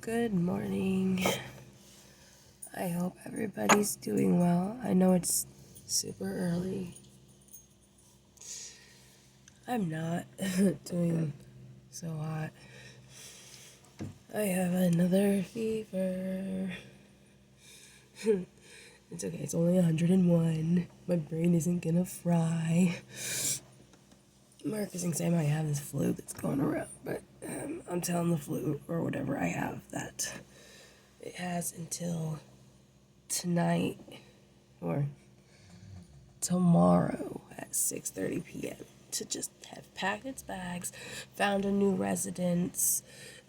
Good morning. I hope everybody's doing well. I know it's super early. I'm not doing so hot. I have another fever. It's okay, it's only 101. My brain isn't gonna fry. Mark isn't saying I have this flu that's going around, but I'm telling the flu or whatever I have that it has until tonight or tomorrow at 6:30 p.m. to just have packed its bags, found a new residence,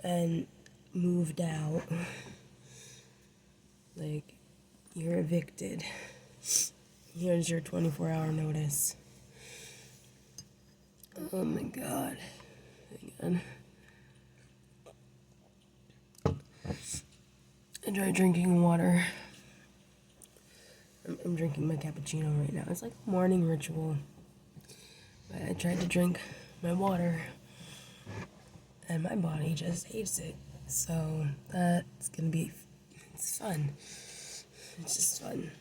and moved out. Like, you're evicted. Here's your 24-hour notice. Oh my god. Hang on. I tried drinking water. I'm drinking my cappuccino right now. It's like a morning ritual. But I tried to drink my water, and my body just hates it. So that's gonna be, it's fun. It's just fun.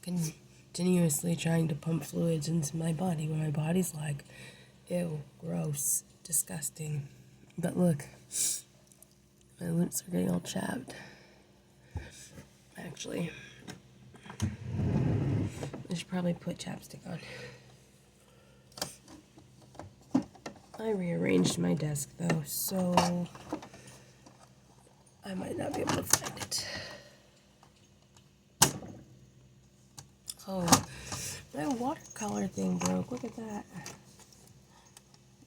Continuously trying to pump fluids into my body when my body's like, ew, gross, disgusting. But look, my lips are getting all chapped. Actually, I should probably put chapstick on. I rearranged my desk though, so I might not be able to find it. Oh, my watercolor thing broke. Look at that.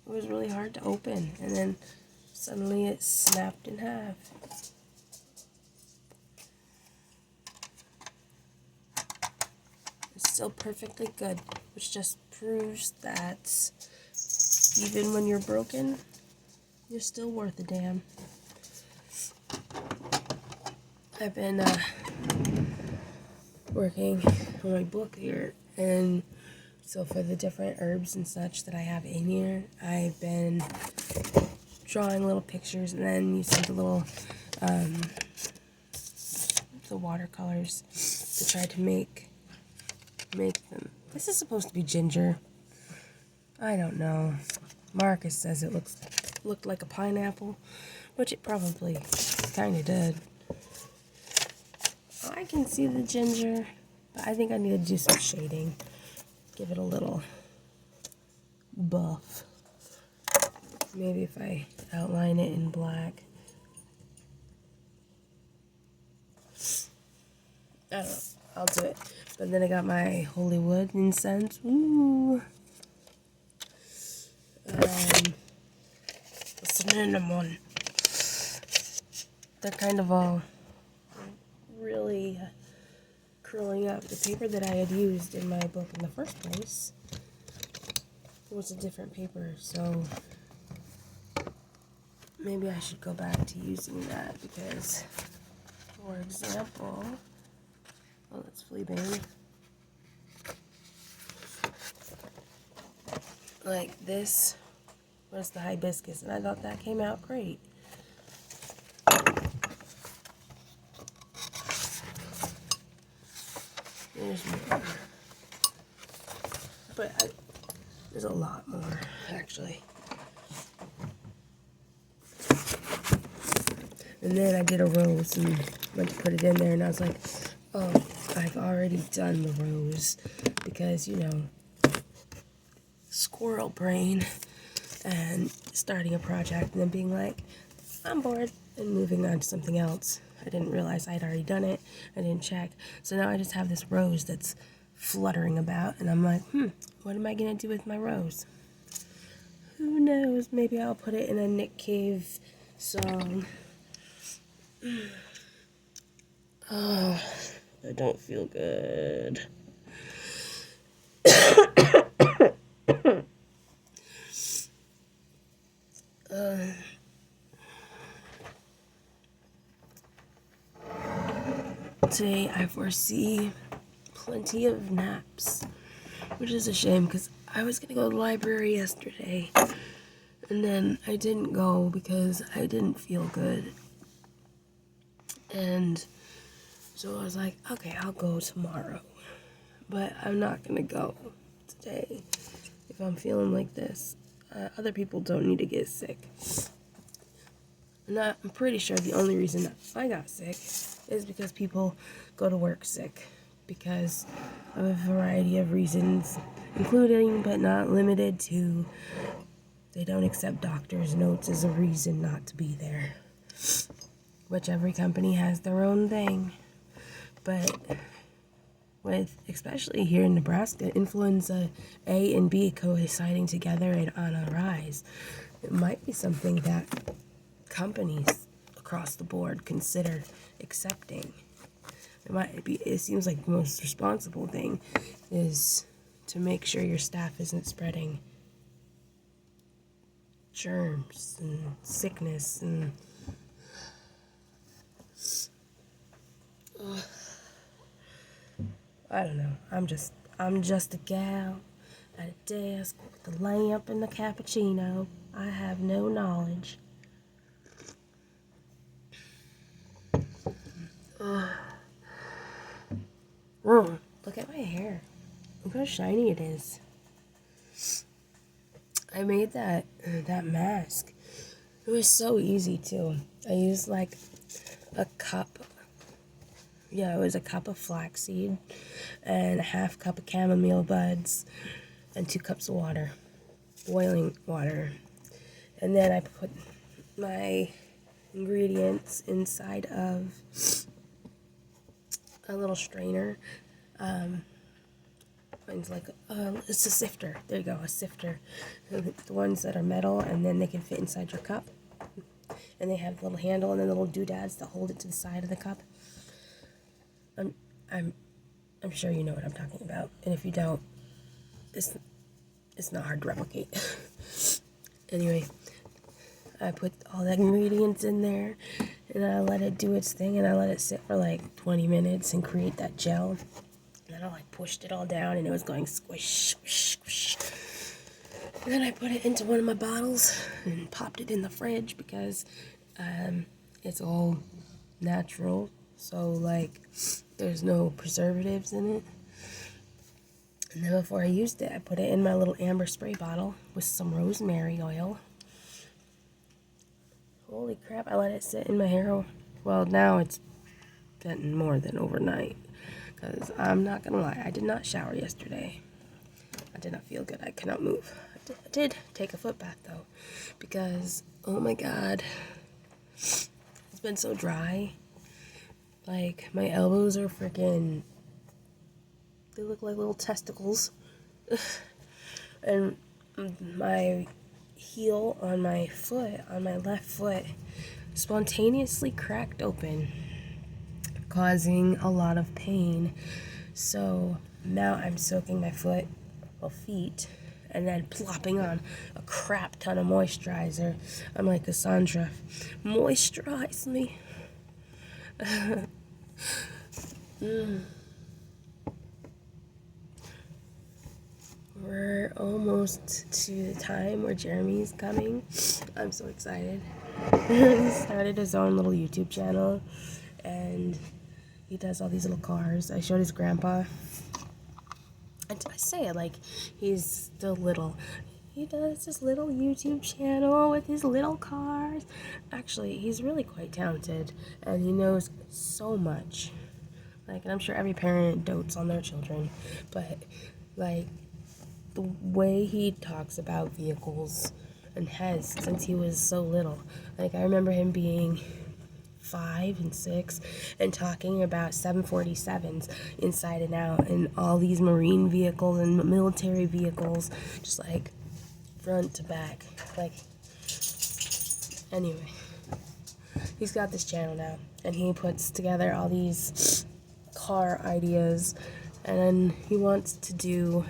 It was really hard to open, and then suddenly it snapped in half. It's still perfectly good, which just proves that even when you're broken, you're still worth a damn. I've been working on my book here, and so for the different herbs and such that I have in here, I've been drawing little pictures and then using the little the watercolors to try to make them. This is supposed to be ginger. I don't know. Marcus says it looked like a pineapple, which it probably kind of did. I can see the ginger, but I think I need to do some shading. Give it a little buff. Maybe if I outline it in black. I don't know. I'll do it. But then I got my holy wood incense. Ooh. Cinnamon. They're kind of all really curling up. The paper that I had used in my book in the first place was a different paper, so maybe I should go back to using that because, for example, oh, that's Fleabane. Like this was the hibiscus, and I thought that came out great. There's more. But there's a lot more, actually. And then I did a rose and went to put it in there, and I was like, oh, I've already done the rose. Because, you know, squirrel brain and starting a project and then being like, I'm bored, and moving on to something else. I didn't realize I'd already done it. I didn't check. So now I just have this rose that's fluttering about, and I'm like, what am I going to do with my rose? Who knows? Maybe I'll put it in a Nick Cave song. Oh, I don't feel good. Today I foresee plenty of naps, which is a shame because I was going to go to the library yesterday, and then I didn't go because I didn't feel good. And so I was like, okay, I'll go tomorrow. But I'm not going to go today if I'm feeling like this. Other people don't need to get sick. I'm pretty sure the only reason that I got sick is because people go to work sick because of a variety of reasons, including but not limited to they don't accept doctor's notes as a reason not to be there. Which every company has their own thing. But with, especially here in Nebraska, influenza A and B coinciding together and on a rise, it might be something that companies across the board consider accepting. It seems like the most responsible thing is to make sure your staff isn't spreading germs and sickness and I don't know. I'm just a gal at a desk with a lamp and a cappuccino. I have no knowledge. Look at my hair. Look how shiny it is. I made that mask. It was so easy too. I used like a cup. Yeah, it was a cup of flaxseed and a half cup of chamomile buds and 2 cups of water, boiling water. And then I put my ingredients inside of a little strainer. It's like it's a sifter. There you go, a sifter. The ones that are metal, and then they can fit inside your cup. And they have a little handle and then little doodads that hold it to the side of the cup. I'm sure you know what I'm talking about. And if you don't, it's not hard to replicate. Anyway, I put all the ingredients in there, and I let it do its thing, and I let it sit for like 20 minutes and create that gel. And then I like pushed it all down, and it was going squish, squish, squish. And then I put it into one of my bottles and popped it in the fridge because it's all natural. So like there's no preservatives in it. And then before I used it, I put it in my little amber spray bottle with some rosemary oil. Holy crap, I let it sit in my hair. Well, now it's been more than overnight. Because I'm not going to lie, I did not shower yesterday. I did not feel good. I could not move. I did take a foot bath, though. Because, oh my god, it's been so dry. Like, my elbows are freaking... They look like little testicles. And my heel on my foot, on my left foot, spontaneously cracked open, causing a lot of pain. So now I'm soaking my feet, and then plopping on a crap ton of moisturizer. I'm like Cassandra, moisturize me. We're almost to the time where Jeremy's coming. I'm so excited. He started his own little YouTube channel, and he does all these little cars. I showed his grandpa. I say it like he's still little. He does this little YouTube channel with his little cars. Actually, he's really quite talented, and he knows so much. Like, and I'm sure every parent dotes on their children, but like the way he talks about vehicles and has since he was so little. Like, I remember him being 5 and 6 and talking about 747s inside and out and all these marine vehicles and military vehicles, just like front to back. Like, anyway, he's got this channel now, and he puts together all these car ideas, and then he wants to do...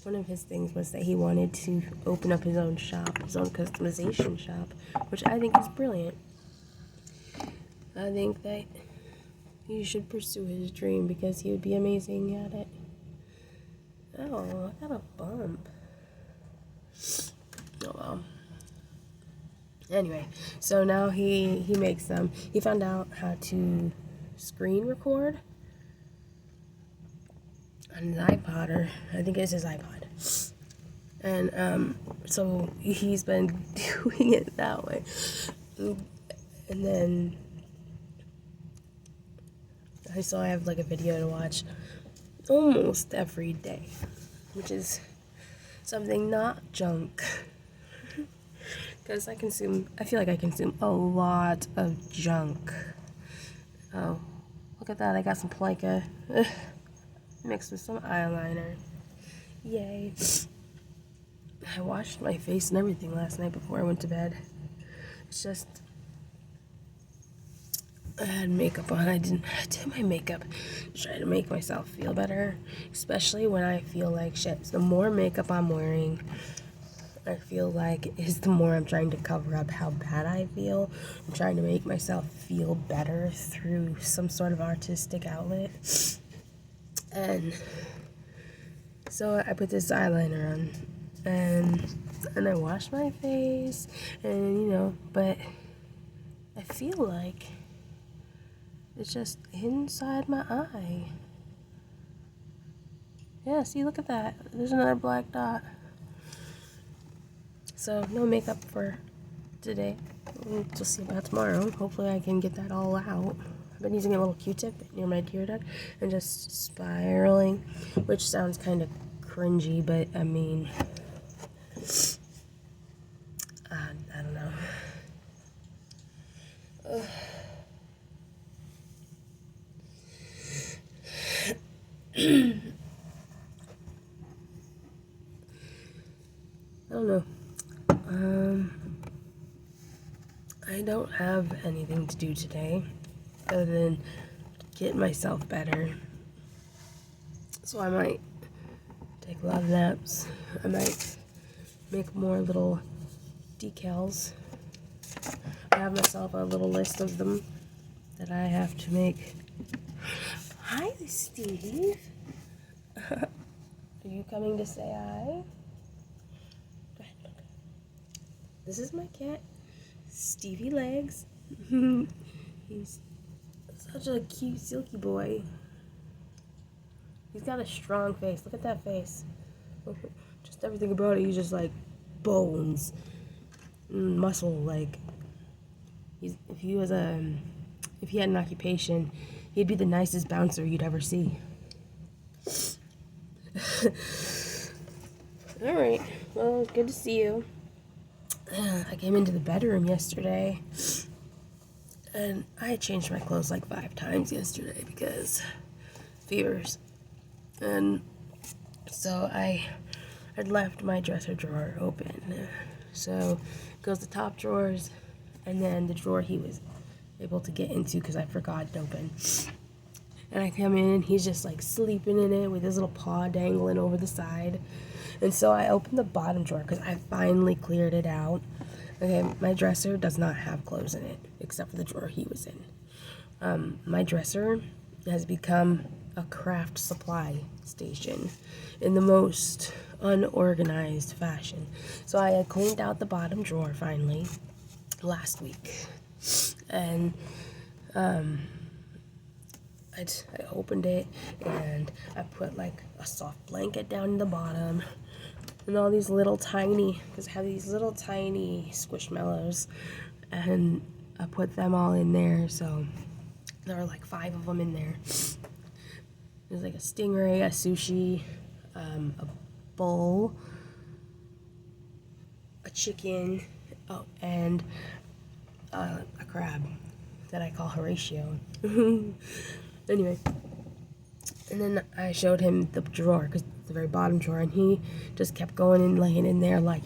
One of his things was that he wanted to open up his own shop, his own customization shop, which I think is brilliant. I think that he should pursue his dream because he would be amazing at it. Oh, I got a bump. Oh well. Anyway, so now he makes them. He found out how to screen record on his iPod, or I think it's his iPod. And so he's been doing it that way. And then so I have like a video to watch almost every day, which is something not junk. Because I feel like I consume a lot of junk. Oh, look at that, I got some Plica mixed with some eyeliner. Yay. I washed my face and everything last night before I went to bed. It's just, I had makeup on. I did my makeup to try to make myself feel better, especially when I feel like shit. So the more makeup I'm wearing, I feel like is the more I'm trying to cover up how bad I feel. I'm trying to make myself feel better through some sort of artistic outlet. And so I put this eyeliner on, and I washed my face, and but I feel like it's just inside my eye. Yeah, see, look at that. There's another black dot. So no makeup for today. We'll see about tomorrow. Hopefully I can get that all out. I've been using a little Q-tip near my tear duct and just spiraling, which sounds kind of cringy, but I mean, I don't know. I don't know. I don't have anything to do today other than get myself better. So I might take a lot of naps. I might make more little decals. I have myself a little list of them that I have to make. Hi, Steve. Are you coming to say hi? Go ahead, look. This is my cat, Stevie Legs. He's such a cute, silky boy. He's got a strong face. Look at that face. Just everything about it. He's just like bones, muscle. Like if he had an occupation, he'd be the nicest bouncer you'd ever see. All right. Well, good to see you. I came into the bedroom yesterday, and I had changed my clothes like 5 times yesterday because fevers. And so I had left my dresser drawer open. So it goes the top drawers, and then the drawer he was able to get into because I forgot it open. And I come in, and he's just like sleeping in it with his little paw dangling over the side. And so I opened the bottom drawer because I finally cleared it out. Okay, my dresser does not have clothes in it except for the drawer he was in. My dresser has become a craft supply station in the most unorganized fashion. So I had cleaned out the bottom drawer finally last week. And I opened it, and I put like a soft blanket down in the bottom, and all these little tiny, because I have these little tiny squishmallows, and I put them all in there. So there were like 5 of them in there. There's like a stingray, a sushi, a bowl, a chicken, and a crab that I call Horatio. Anyway, and then I showed him the drawer, because it's the very bottom drawer, and he just kept going and laying in there like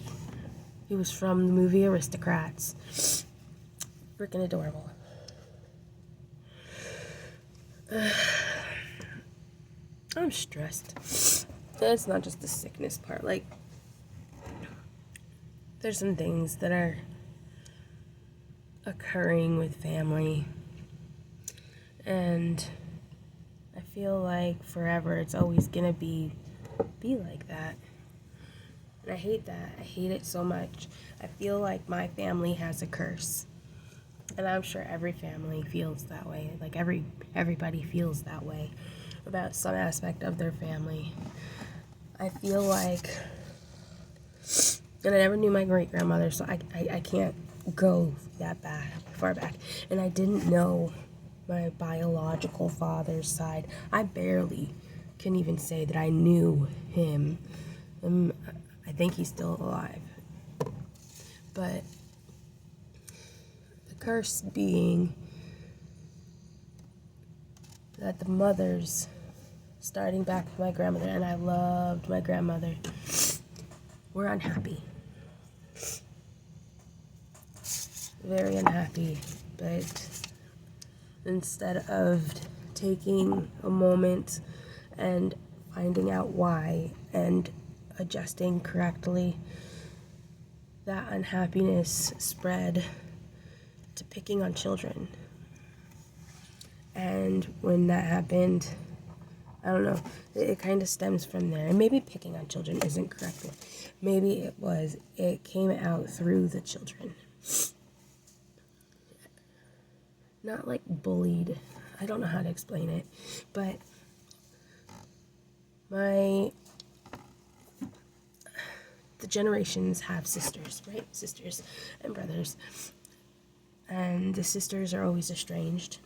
he was from the movie Aristocrats. Freaking adorable. I'm stressed. It's not just the sickness part. Like, there's some things that are occurring with family, and I feel like forever it's always gonna be like that. And I hate that. I hate it so much. I feel like my family has a curse. And I'm sure every family feels that way. Like everybody feels that way about some aspect of their family. I feel like, and I never knew my great grandmother, so I can't go that far back. And I didn't know my biological father's side. I barely can even say that I knew him. I think he's still alive. But the curse being that the mothers, starting back with my grandmother, and I loved my grandmother, were unhappy. Very unhappy. But instead of taking a moment and finding out why and adjusting correctly, that unhappiness spread to picking on children. And when that happened, I don't know, it kind of stems from there. And maybe picking on children isn't correct. Maybe it came out through the children. Not like bullied. I don't know how to explain it. But the generations have sisters, right? Sisters and brothers. And the sisters are always estranged.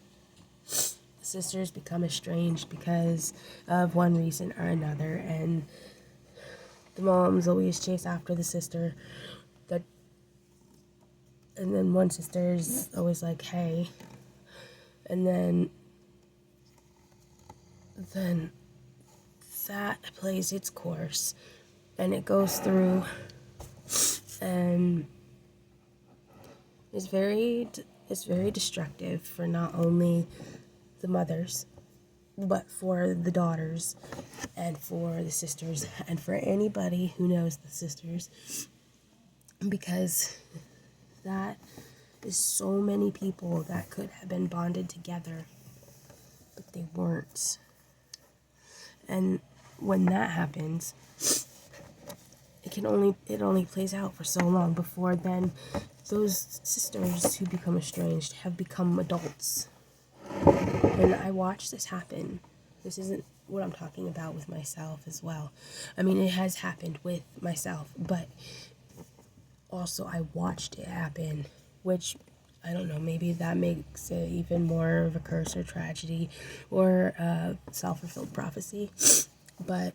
The sisters become estranged because of one reason or another, and the moms always chase after the sister. And then one sister's always like, hey, and then that plays its course, and it goes through, and it's very destructive for not only the mothers, but for the daughters, and for the sisters, and for anybody who knows the sisters, because that is so many people that could have been bonded together, but they weren't. And when that happens, it only plays out for so long before then those sisters who become estranged have become adults. And I watched this happen. This isn't what I'm talking about with myself as well. I mean, it has happened with myself, but also I watched it happen, which, I don't know, maybe that makes it even more of a curse or tragedy or a self-fulfilled prophecy. But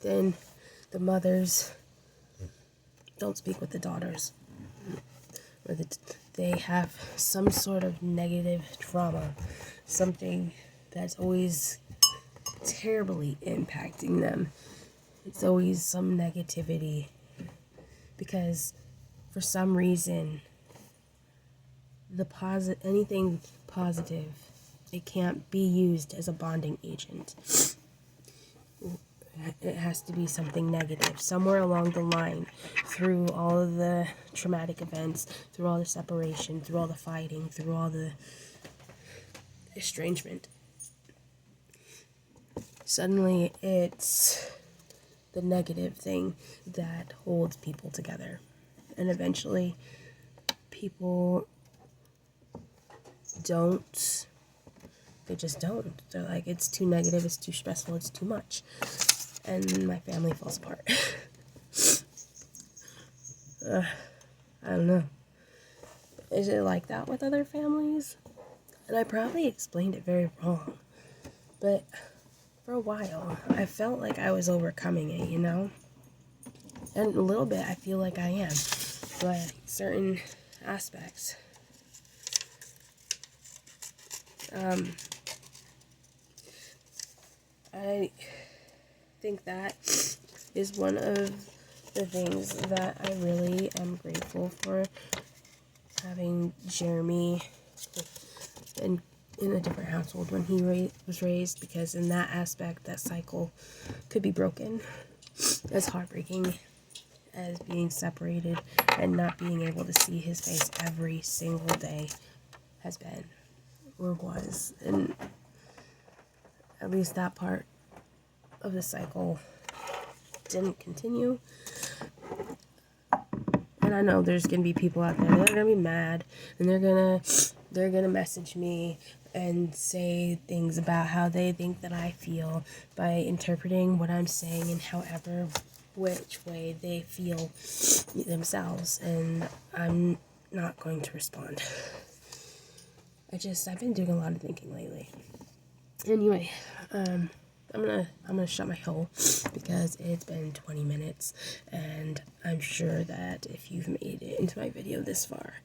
then the mothers don't speak with the daughters, or they have some sort of negative trauma, something that's always terribly impacting them. It's always some negativity, because for some reason, anything positive, it can't be used as a bonding agent. It has to be something negative. Somewhere along the line, through all of the traumatic events, through all the separation, through all the fighting, through all the estrangement, suddenly it's the negative thing that holds people together. And eventually, people don't. They just don't. They're like, it's too negative, it's too stressful, it's too much. And my family falls apart. I don't know. Is it like that with other families? And I probably explained it very wrong. But for a while, I felt like I was overcoming it, you know? And a little bit, I feel like I am. But certain aspects. I think that is one of the things that I really am grateful for, having Jeremy in a different household when he was raised, because in that aspect, that cycle could be broken. As heartbreaking as being separated and not being able to see his face every single day has been, or was, and at least that part of the cycle didn't continue. And I know there's gonna be people out there that are gonna be mad, and they're gonna message me and say things about how they think that I feel by interpreting what I'm saying in however which way they feel themselves, and I'm not going to respond. I've been doing a lot of thinking lately. Anyway, I'm gonna shut my hole because it's been 20 minutes, and I'm sure that if you've made it into my video this far,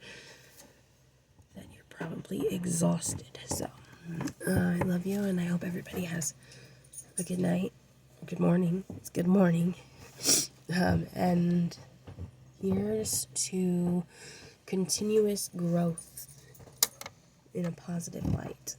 then you're probably exhausted. So, I love you, and I hope everybody has a good night, good morning. It's good morning, and here's to continuous growth in a positive light.